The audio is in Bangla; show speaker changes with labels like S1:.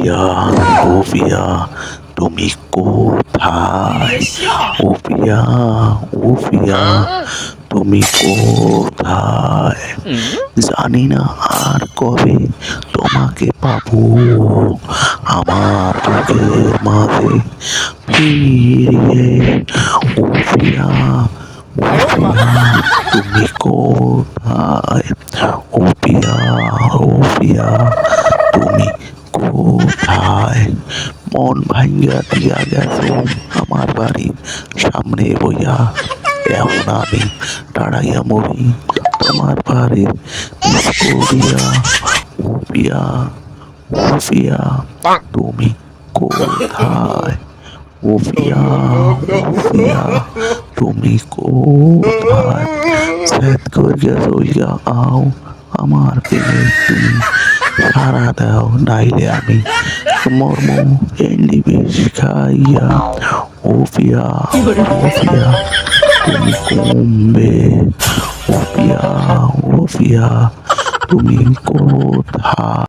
S1: পিয়া, ও পিয়া, তুমি কোথায়? ও পিয়া, ও পিয়া, তুমি কোথায়? জানি না আর কবে তোমাকে পাবো আমার বুকের মাঝে ফিরিয়ে। ও পিয়া, ও পিয়া, তুমি কোথায়? ও পিয়া, ও পিয়া, তুমি কোথায়? মন ভাঙ্গা দিয়া গেছো আমার বাড়ির সামনে বইয়া, এখন আমি দাঁড়াইয়া মরি তোমার বাড়ির দিয়া। ও পিয়া, ও পিয়া, তুমি কোথায়? ও পিয়া, ও পিয়া, তুমি কোথায়? সেট করিয়া রইয়া আও আমার পেলে তুমি সারা দাও, নাইলে আমি মর্ম এন্ডি বিষ খাইয়া। ও পিয়া, ও পিয়া, তুমি কমবে। ও পিয়া, ও পিয়া, তুমি কোথায়?